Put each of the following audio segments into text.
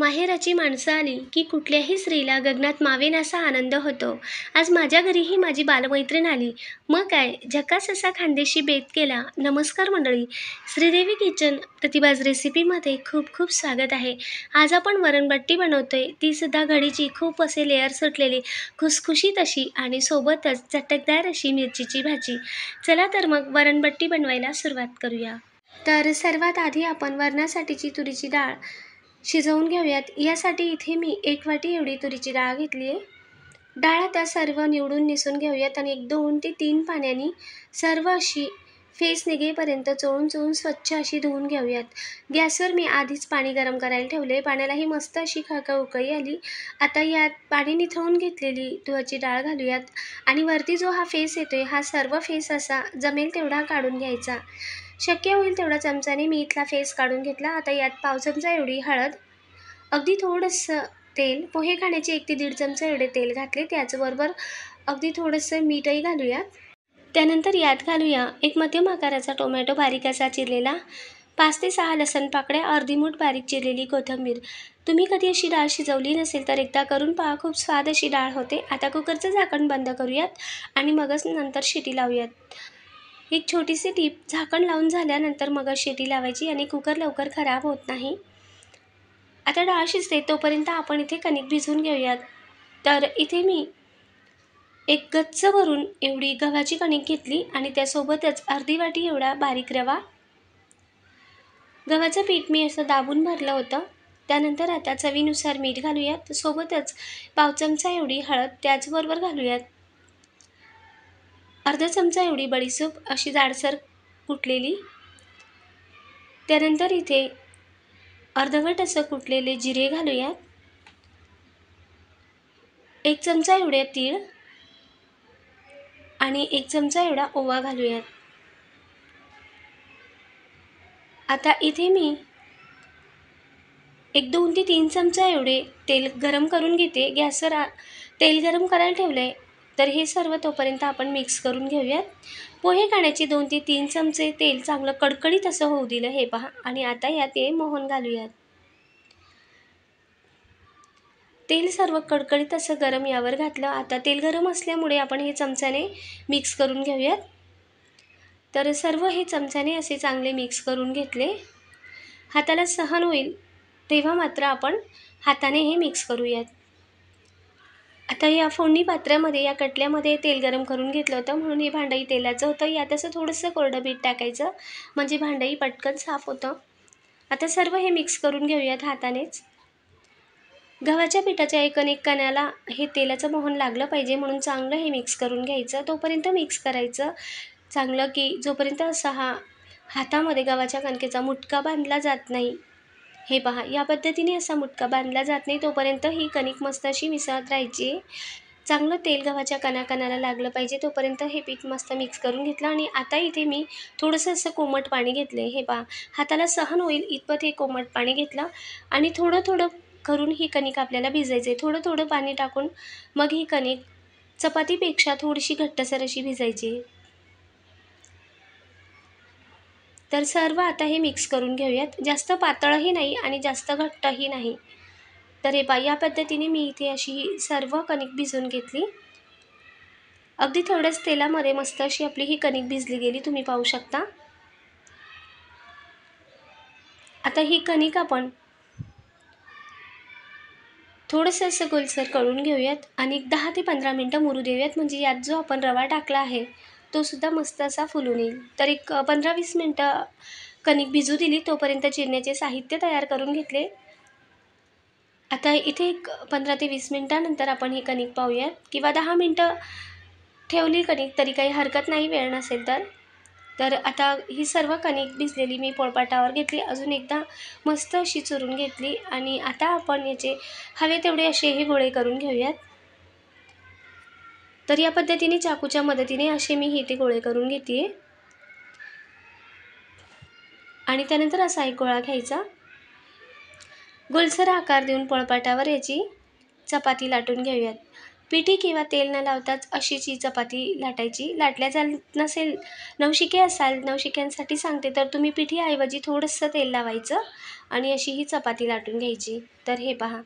माहेराची माणसं आली की कुठल्याही स्त्रीला गगनात मावेनासा आनंद होतो. आज माझ्या घरीही माझी बालमैत्रीण आली. मग काय झकास असा खानदेशी बेत केला. नमस्कार मंडळी, श्रीदेवी किचन प्रतिभाज रेसिपीमध्ये खूप खूप स्वागत आहे. आज आपण वरणबट्टी बनवतोय, ती सुद्धा घडीची खूप असे लेअर सुटलेली खुसखुशीत अशी आणि सोबतच चटकदार अशी मिरचीची भाजी. चला तर मग वरणबट्टी बनवायला सुरुवात करूया. तर सर्वात आधी आपण वरणासाठीची तुरीची डाळ शिजवून घेऊयात. यासाठी इथे मी 1 वाटी एवढी तुरीची डाळ घेतली आहे. डाळ आता सर्व निवडून निसून घेऊयात आणि 2 ते 3 पाण्याने सर्व अशी फेस निघेपर्यंत चोळून स्वच्छ अशी धुवून घेऊयात. गॅसवर मी आधीच पाणी गरम करायला ठेवले. पाण्यालाही मस्त अशी खळखळ उकळी आली. आता यात पाणी निथळून घेतलेली तुरीची डाळ घालूयात आणि वरती जो हा फेस येतोय, हा सर्व फेस असा जमेल तेवढा काढून घ्यायचा. शक्य होईल तेवढा चमचाने मी इथला फेस काढून घेतला. आता यात पाव चमचा एवढी हळद, अगदी थोडंसं तेल, पोहे खाण्याचे 1 ते 1.5 चमचा एवढे तेल घातले. त्याचबरोबर अगदी थोडंसं मीठही घालूयात. त्यानंतर यात घालूया 1 मध्यम आकाराचा टोमॅटो बारीक असा चिरलेला, 5 ते 6 लसूण पाकळ्या, अर्धी मूठ बारीक चिरलेली कोथिंबीर. तुम्ही कधी अशी डाळ शिजवली नसेल तर एकदा करून पहा, खूप स्वाद अशी डाळ होते. आता कुकरचं झाकण बंद करूयात आणि मगच नंतर शिटी लावूयात. एक छोटीशी टीप, झाकण लावून झाल्यानंतर मगच शिटी लावायची आणि कुकर लवकर खराब होत नाही. आता डाळ शिजते तोपर्यंत आपण इथे कणिक भिजवून घेऊयात. तर इथे मी एक गच्च भरून एवढी गव्हाची कणिक घेतली आणि त्यासोबतच अर्धी वाटी एवढा बारीक रवा. गव्हाचं पीठ मी असं दाबून भरलं होतं. त्यानंतर आता चवीनुसार मीठ घालूयात. सोबतच पाव चमचा एवढी हळद त्याचबरोबर घालूयात. अर्धा चमचा एवढी बडीशेप अशी जाडसर कुटलेली. त्यानंतर इथे अर्धवट असं कुटलेले जिरे घालूयात. 1 चमचा एवढे तीळ आणि 1 चमचा एवढा ओवा घालूयात. आता इथे मी 2 ते 3 चमचा एवढे तेल गरम करून घेते. गॅसवर तेल गरम करायला ठेवलंय. तर हे सर्व तोपर्यंत आपण मिक्स करून घेऊयात. पोहे खाण्याचे 2 ते 3 चमचे तेल चांगलं कडकडीत असं होऊ दिलं, हे पहा. आणि आता यात ते मोहन घालूयात. तेल सर्व कडकडीत असं गरम यावर घातलं. आता तेल गरम असल्यामुळे आपण हे चमच्याने मिक्स करून घेऊयात. तर सर्व हे चमच्याने असे चांगले मिक्स करून घेतले. हाताला सहन होईल तेव्हा मात्र आपण हाताने हे मिक्स करूयात. आता या फोडणी पात्रामध्ये, या कटल्यामध्ये तेल गरम करून घेतलं होतं, म्हणून हे भांडंही तेलाचं होतं. यात असं थोडंसं कोरडं मीठ टाकायचं, म्हणजे भांडंही पटकन साफ होतं. आता सर्व हे मिक्स करून घेऊयात हातानेच. गव्हाच्या पिठाच्या एक कण्याला हे तेलाचं मोहन लागलं पाहिजे, म्हणून चांगलं हे मिक्स करून घ्यायचं. तोपर्यंत मिक्स करायचं चांगलं की जोपर्यंत असा हा हातामध्ये गव्हाच्या कणकेचा मुटका बांधला जात नाही. हे पहा, या पद्धतीने असा मुटका बांधला जात नाही तोपर्यंत ही कणिक मस्त अशी मिसळत राहायची. चांगलं तेल गव्हाच्या कणाकणाला लागलं पाहिजे तोपर्यंत हे पीठ मस्त मिक्स करून घेतलं. आणि आता इथे मी थोडंसं असं कोमट पाणी घेतलं. हे पहा, हाताला सहन होईल इतपत हे कोमट पाणी घेतलं आणि थोडं थोडं करून ही कणिक आपल्याला भिजायची. थोडं थोडं पाणी टाकून मग ही कणिक चपातीपेक्षा थोडीशी घट्टसर अशी भिजायची. तर सर्व आता हे मिक्स करून घेऊयात. जास्त पातळही नाही आणि जास्त घट्टही नाही. तर हे पहा, या पद्धतीने मी इथे अशी सर्व कणिक भिजवून घेतली. अगदी थोड्याच तेलामध्ये मस्त अशी आपली ही कणिक भिजली गेली, तुम्ही पाहू शकता. आता ही कणिक आपण थोडंसं असं गोलसर करून घेऊयात आणि 10 ते 15 मिनटं मुरू देऊयात, म्हणजे यात जो आपण रवा टाकला आहे तो सुद्धा मस्त असा फुलून येईल. तर एक 15-20 मिनटं कणिक भिजू दिली. तोपर्यंत चिरण्याचे साहित्य तयार करून घेतले. आता इथे एक 15 ते 20 मिनटानंतर आपण ही कणिक पाहूयात, किंवा 10 मिनटं ठेवली कणिक तरी काही हरकत नाही, वेळ नसेल तर. तर आता ही सर्व कणिक भिजलेली मी पोळपाटावर घेतली. अजून एकदा मस्त अशी चुरून घेतली आणि आता आपण याचे हवे तेवढे असे हे गोळे करून घेऊयात. तर या पद्धतीने चाकूच्या मदतीने असे मी हे ते गोळे करून घेते आणि त्यानंतर असा एक गोळा घ्यायचा. गोलसर आकार देऊन पोळपाटावर याची चपाती लाटून घेऊयात. पिठी किंवा तेल न लावताच अशीच ही चपाती लाटायची. लाटल्या जात नसेल, नवशिके असाल, नवशिक्यांसाठी सांगते, तर तुम्ही पिठीऐवजी थोडंसं तेल लावायचं आणि अशी ही चपाती लाटून घ्यायची. तर हे पहा,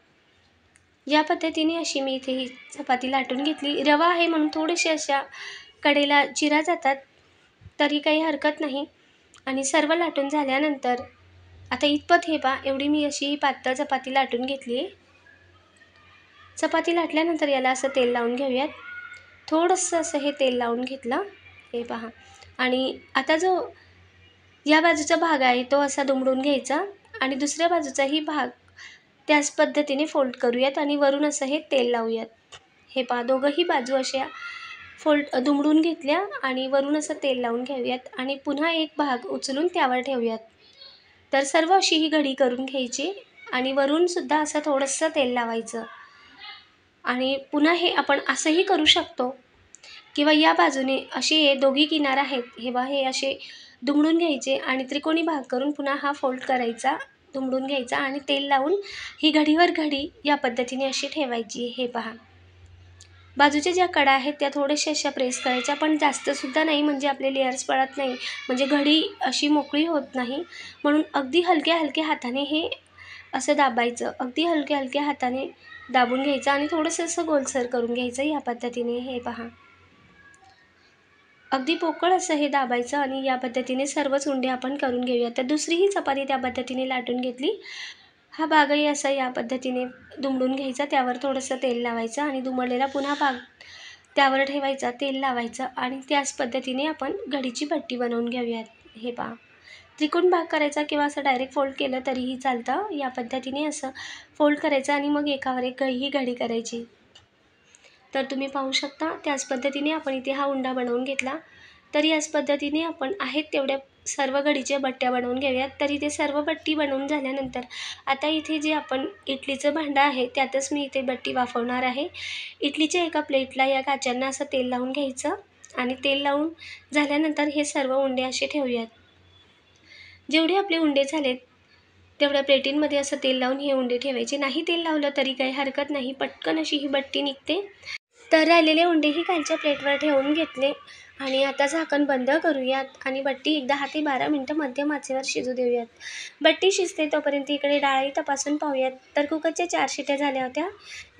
या पद्धतीने अशी मी इथे ही चपाती लाटून घेतली. रवा आहे म्हणून थोडेसे अशा कडेला चिरा जातात, तरी काही हरकत नाही. आणि सर्व लाटून झाल्यानंतर आता इतपत हे पहा, एवढी मी अशी ही पातळ चपाती लाटून घेतली आहे. चपाती लाटल्यानंतर याला असं तेल लावून घेऊयात. थोडंसं असं हे तेल लावून घेतलं, हे पहा. आणि आता जो या बाजूचा भाग आहे तो असा दुमडून घ्यायचा आणि दुसऱ्या बाजूचाही भाग त्याच पद्धतीने फोल्ड करूयात आणि वरून असं हे तेल लावूयात. हे पहा, दोघंही बाजू अशा दुमडून घेतल्या आणि वरून असं तेल लावून घेऊयात आणि पुन्हा एक भाग उचलून त्यावर ठेवूयात. तर सर्व अशी ही घडी करून घ्यायची आणि वरूनसुद्धा असं थोडंसं तेल लावायचं. आणि पुन्हा हे आपण असंही करू शकतो किंवा या बाजूने असे हे दोघी किनार आहेत, हे बघा, हे असे दुमडून घ्यायचे आणि त्रिकोणी भाग करून पुन्हा हा फोल्ड करायचा, दुमडून घ्यायचा आणि तेल लावून ही घडीवर घडी या पद्धतीने अशी ठेवायची. हे पहा, बाजूच्या ज्या कडा आहेत त्या थोड्याशा अशा प्रेस करायच्या, पण जास्तसुद्धा नाही, म्हणजे आपले लेयर्स पडत नाही, म्हणजे घडी अशी मोकळी होत नाही. म्हणून अगदी हलक्या हलक्या हाताने हे असं दाबायचं, अगदी हलक्या हलक्या हाताने दाबून घ्यायचं आणि थोडंसं असं गोलसर करून घ्यायचं या पद्धतीने. हे पहा, अगदी पोकळ असं हे दाबायचं आणि या पद्धतीने सर्वच उंडे आपण करून घेऊया. तर दुसरीही चपाती त्या पद्धतीने लाटून घेतली. हा भागही असा या पद्धतीने दुमडून घ्यायचा, त्यावर थोडंसं तेल लावायचं आणि दुमडलेला पुन्हा भाग त्यावर ठेवायचा, तेल लावायचं आणि त्याच पद्धतीने आपण घडीची पट्टी बनवून घेऊयात. हे पहा, त्रिकोण भाग करायचा किंवा असं डायरेक्ट फोल्ड केलं तरीही चालतं. या पद्धतीने असं फोल्ड करायचं आणि मग एकावर एक ही घडी करायची. तर तुम्ही पाहू शकता, त्याच पद्धतीने आपण इथे हा उंडा बनवून घेतला. तर याच पद्धतीने आपण आहेत तेवढ्या सर्व घडीच्या बट्ट्या बनवून घेऊयात. तर इथे सर्व बट्टी बनवून झाल्यानंतर आता इथे जे आपण इडलीचं भांडं आहे त्यातच मी इथे बट्टी वाफवणार आहे. इडलीच्या एका प्लेटला या काच्यांना असं तेल लावून घ्यायचं आणि तेल लावून झाल्यानंतर हे सर्व उंडे असे ठेवूयात. जेवढे आपले उंडे झालेत तेवढ्या प्लेटींमध्ये असं तेल लावून हे उंडे ठेवायचे. नाही तेल लावलं तरी काही हरकत नाही, पटकन अशी ही बट्टी निघते. तर राहिलेले उंडेही खालच्या प्लेटवर ठेवून घेतले आणि आता झाकण बंद करूयात आणि बट्टी एक 10 ते 12 मिनटं मध्यम आचेवर शिजू देऊयात. बट्टी शिजते तोपर्यंत इकडे डाळही तपासून पाहूयात. तर कुकरच्या 4 शिट्या झाल्या होत्या.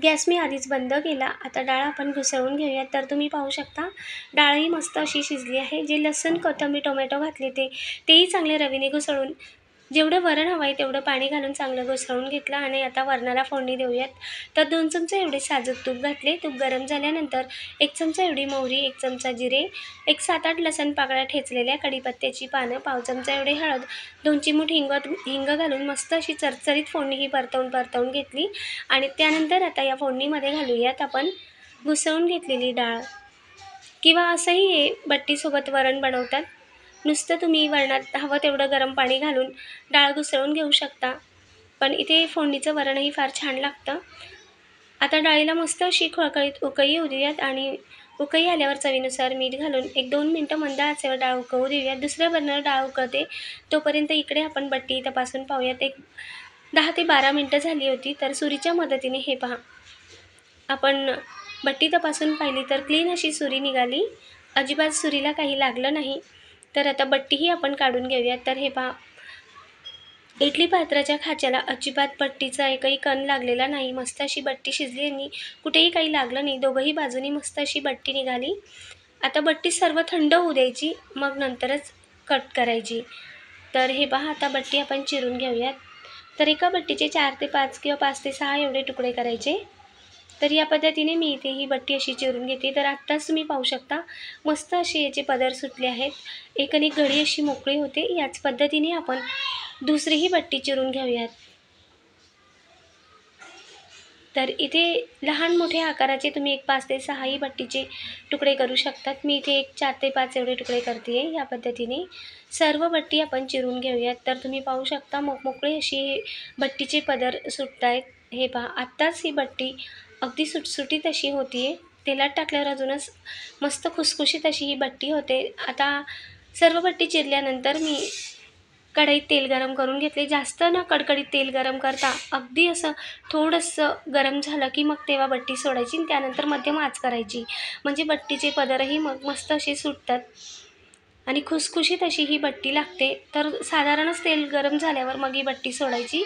गॅस मी आधीच बंद केला. आता डाळ आपण घुसळून घेऊयात. तर तुम्ही पाहू शकता, डाळही मस्त अशी शिजली आहे. जे लसूण, कोथिंबीर, टोमॅटो घातले तेही चांगले रवीने घुसळून, जेवढं वरण हवं आहे तेवढं पाणी घालून चांगलं घुसळून घेतलं आणि आता वरणाला फोडणी देऊयात. तर 2 चमचे एवढे साजूक तूप घातले. तूप गरम झाल्यानंतर 1 चमचा एवढी मोहरी, 1 चमचा जिरे, एक 7-8 लसण पाकळ्या ठेचलेल्या, कढीपत्त्याची पानं, पाव चमचा एवढे हळद, 2 चिमूट हिंग घालून मस्त अशी चरचरीत फोडणी ही परतवून घेतली. आणि त्यानंतर आता या फोडणीमध्ये घालूयात आपण घुसळून घेतलेली डाळ. किंवा असंही हे बट्टीसोबत वरण बनवतात. नुसतं तुम्ही वरणात हवं तेवढं गरम पाणी घालून डाळ घुसळून घेऊ शकता, पण इथे फोडणीचं वरणही फार छान लागतं. आता डाळीला मस्त अशी खळखळीत उकळी येऊ देऊयात आणि उकळी आल्यावर चवीनुसार मीठ घालून 1-2 मिनटं मंद आचेवर डाळ उकळू देऊयात. दुसऱ्या बर्नरवर डाळ उकळते तोपर्यंत इकडे आपण बट्टी तपासून पाहूयात. एक 10 ते 12 मिनटं झाली होती. तर सुरीच्या मदतीने हे पहा, आपण बट्टी तपासून पाहिली तर क्लीन अशी सुरी निघाली, अजिबात सुरीला काही लागलं नाही. तर आता बट्टीही आपण काढून घेऊयात. तर हे पहा, इडली पात्राच्या खाच्याला अजिबात बट्टीचा एकही कण लागलेला नाही. मस्त अशी बट्टी शिजली आणि कुठेही काही लागलं नाही. दोघंही बाजूनी मस्त अशी बट्टी निघाली. आता बट्टी सर्व थंड होऊ द्यायची, मग नंतरच कट करायची. तर हे पहा, आता बट्टी आपण चिरून घेऊयात. तर एका बट्टीचे 4 ते 5 किंवा 5 ते 6 एवढे तुकडे करायचे. तर या पद्धतीने मी इथे ही बट्टी अशी चिरून घेते. तर आत्ताच तुम्ही पाहू शकता, मस्त असे याचे पदर सुटले आहेत. एकने घडी अशी मोकळी होते. याच पद्धतीने आपण दुसरीही बट्टी चिरून घेऊयात. तर इथे लहान मोठ्या आकाराचे तुम्ही एक 5 ते 6 ही बट्टीचे तुकडे करू शकतात. मी इथे एक 4 ते 5 एवढे तुकडे करते आहे. या पद्धतीने सर्व बट्टी आपण चिरून घेऊयात. तर तुम्ही पाहू शकता, मोकळी अशी बट्टीचे पदर सुटत आहेत. हे पहा, आत्ताच ही बट्टी अगदी सुटसुटीत अशी होती आहे. तेलात टाकल्यावर अजूनच मस्त खुसखुशीत अशी ही बट्टी होते. आता सर्व बट्टी चिरल्यानंतर मी कढईत तेल गरम करून घेतले. जास्त न कडकडीत तेल गरम करता अगदी असं थोडंसं गरम झालं की मग तेव्हा बट्टी सोडायची आणि त्यानंतर मध्यम आच करायची. म्हणजे बट्टीचे पदरही मग मस्त असे सुटतात आणि खुसखुशीत अशी ही बट्टी लागते. तर साधारणच तेल गरम झाल्यावर मग ही बट्टी सोडायची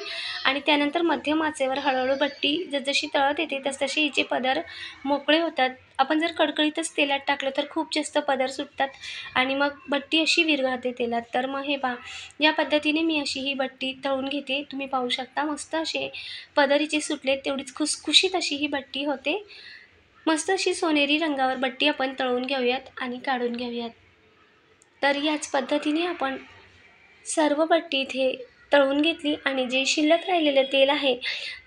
आणि त्यानंतर मध्यम आचेवर हळूहळू बट्टी जसजशी तळत येते तसतसे हिचे पदर मोकळे होतात. आपण जर कडकडीतच तेलात टाकलं तर खूप जास्त पदर सुटतात आणि मग बट्टी अशी विरघळते तेलात. तर मग हे पहा, या पद्धतीने मी अशी ही बट्टी तळून घेते. तुम्ही पाहू शकता मस्त असे पदर हिचे सुटले, तेवढीच खुसखुशीत अशी ही बट्टी होते. मस्त अशी सोनेरी रंगावर बट्टी आपण तळून घेऊयात आणि काढून घेऊयात. तर याच पद्धतीने आपण सर्व बट्टी इथे तळून घेतली आणि जे शिल्लक राहिलेलं तेल आहे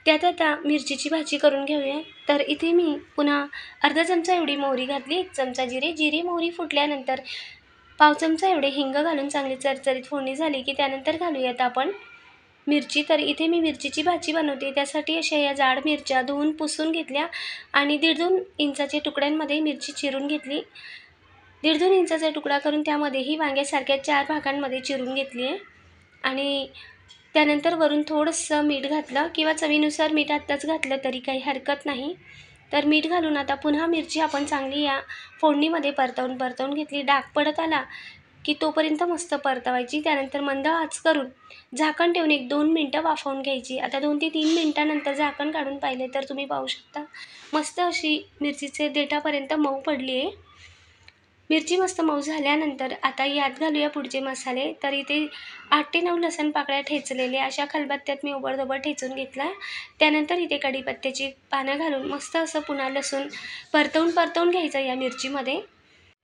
त्यात आता मिरचीची भाजी करून घेऊया. तर इथे मी पुन्हा अर्धा चमचा एवढी मोहरी घातली, 1 चमचा जिरे मोहरी फुटल्यानंतर पाव चमचा एवढे हिंग घालून चांगली चरचरीत फोडणी झाली की त्यानंतर घालूयात आपण मिरची. तर इथे मी मिरचीची भाजी बनवते, त्यासाठी अशा या जाड मिरच्या धुवून पुसून घेतल्या आणि 1.5-2 इंचाच्या तुकड्यांमध्ये मिरची चिरून घेतली. 1.5-2 इंचाचा तुकडा करून त्यामध्येही वांग्यासारख्या 4 भागांमध्ये चिरून घेतली आहे आणि त्यानंतर वरून थोडंसं मीठ घातलं किंवा चवीनुसार मीठ आत्ताच घातलं तरी काही हरकत नाही. तर मीठ घालून आता पुन्हा मिरची आपण चांगली या फोडणीमध्ये परतवून घेतली. डाग पडत आला की तोपर्यंत मस्त परतवायची. त्यानंतर मंद आच करून झाकण ठेवून 1-2 मिनटं वाफवून घ्यायची. आता 2 ते 3 मिनटानंतर झाकण काढून पाहिले तर तुम्ही पाहू शकता मस्त अशी मिरचीचे देठापर्यंत मऊ पडली आहे. मिरची मस्त मऊ झाल्यानंतर आता यात घालूया पुढचे मसाले. तर इथे 8 ते 9 लसण पाकळ्या ठेचलेले अशा खलबत्त्यात मी ओबडधोबड ठेचून घेतला. त्यानंतर इथे कढीपत्त्याची पानं घालून मस्त असं पुन्हा लसूण परतवून घ्यायचं या मिरचीमध्ये.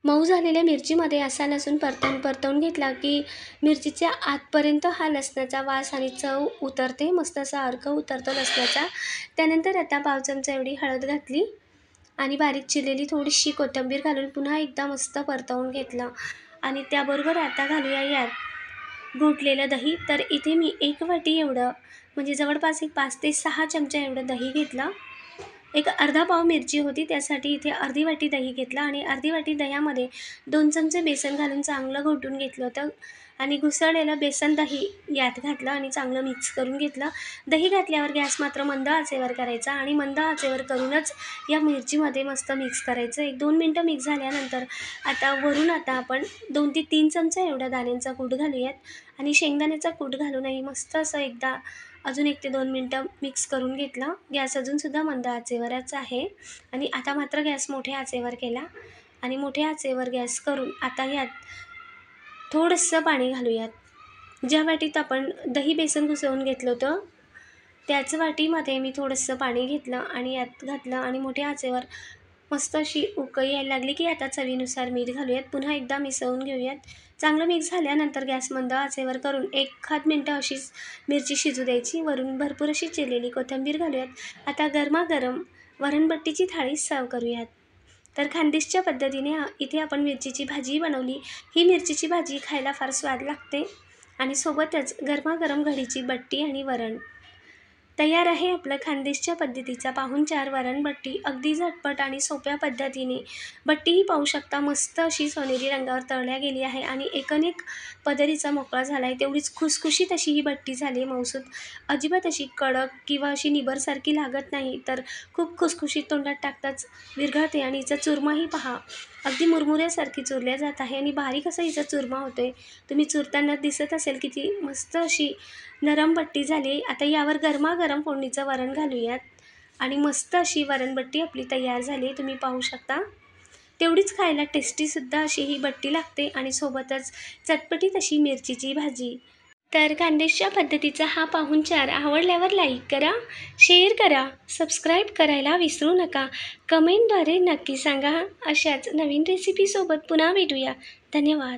मऊ झालेल्या मिरचीमध्ये असा लसूण परतवून घेतला की मिरचीच्या आतपर्यंत हा लसणाचा वास आणि चव उतरते, मस्त असा अर्क उतरतो लसणाचा. त्यानंतर आता पाव चमचा एवढी हळद घातली आणि बारीक चिरलेली थोडीशी कोथिंबीर घालून पुन्हा एकदा मस्त परतवून घेतलं आणि त्याबरोबर आता घालूया यात घोटलेलं दही. तर इथे मी 1 वाटी एवढं म्हणजे जवळपास एक 5 ते 6 चमचा एवढं दही घेतलं. एक अर्धा पाव मिरची होती त्यासाठी इथे अर्धी वाटी दही घेतलं आणि अर्धी वाटी दह्यामध्ये 2 चमचे बेसन घालून चांगलं घोटून घेतलं होतं आणि घुसळलेलं बेसन दही यात घातलं आणि चांगलं मिक्स करून घेतलं. दही घातल्यावर गॅस मात्र मंद आचेवर करायचा आणि मंद आचेवर करूनच या मिरचीमध्ये मस्त मिक्स करायचं. 1-2 मिनटं मिक्स झाल्यानंतर आता वरून आपण 2 ते 3 चमचा एवढा दाण्यांचा कूट घालूयात आणि शेंगदाण्याचा कूट घालूनही मस्त असं एकदा अजून 1 ते 2 मिनटं मिक्स करून घेतलं. गॅस अजूनसुद्धा मंद आचेवरच आहे आणि आता मात्र गॅस मोठ्या आचेवर केला आणि मोठ्या आचेवर गॅस करून आता यात थोडंसं पाणी घालूयात. ज्या वाटीत आपण दही बेसन घुसवून घेतलं होतं त्याच वाटीमध्ये मी थोडंसं पाणी घेतलं आणि यात घातलं आणि मोठ्या आचेवर मस्त अशी उकळी यायला लागली की आता चवीनुसार मीठ घालूयात. पुन्हा एकदा मिसळून घेऊयात. चांगलं मिक्स झाल्यानंतर गॅस मंद आचेवर करून 1 मिनटं अशीच मिरची शिजू द्यायची. वरून भरपूर अशी चिरलेली कोथिंबीर घालूयात. आता गरमागरम वरणबट्टीची थाळी सर्व करूयात. तर खानदेशच्या पद्धतीने इथे आपण मिरचीची भाजी बनवली. ही मिरचीची भाजी खायला फार स्वाद लागते आणि सोबतच गरमागरम घडीची बट्टी आणि वरण. तयार आहे आपलं खानदेशच्या पद्धतीचा पाहुणचार वरणबट्टी. अगदी झटपट आणि सोप्या पद्धतीने बट्टीही पाहू शकता मस्त अशी सोनेरी रंगावर तळल्या गेली आहे आणि एकनेक पदरीचा मोकळा झाला आहे. तेवढीच खुसखुशीत अशी ही बट्टी झाली, मौसूद. अजिबात अशी कडक किंवा अशी निबरसारखी लागत नाही, तर खूप खुसखुशीत तोंडात टाकताच विरघळते आणि हिचा चुरमाही पहा अगदी मुरमुऱ्यासारखी चुरल्या जात आहे आणि बारीक असा हिचा चुरमा होतोय. तुम्ही चुरताना दिसत असेल किती मस्त अशी नरम बट्टी झाली. आता यावर गरमागरम फोडणीचं वरण घालूयात आणि मस्त अशी वरणबट्टी आपली तयार झाली. तुम्ही पाहू शकता तेवढीच खायला टेस्टीसुद्धा अशी ही बट्टी लागते आणि सोबतच चटपटीत अशी मिरचीची भाजी. तर खानदेशच्या पद्धतीचा हा पाहुणचार आवडल्यावर लाईक करा, शेअर करा, सबस्क्राईब करायला विसरू नका. कमेंटद्वारे नक्की सांगा. अशाच नवीन रेसिपीसोबत पुन्हा भेटूया. धन्यवाद.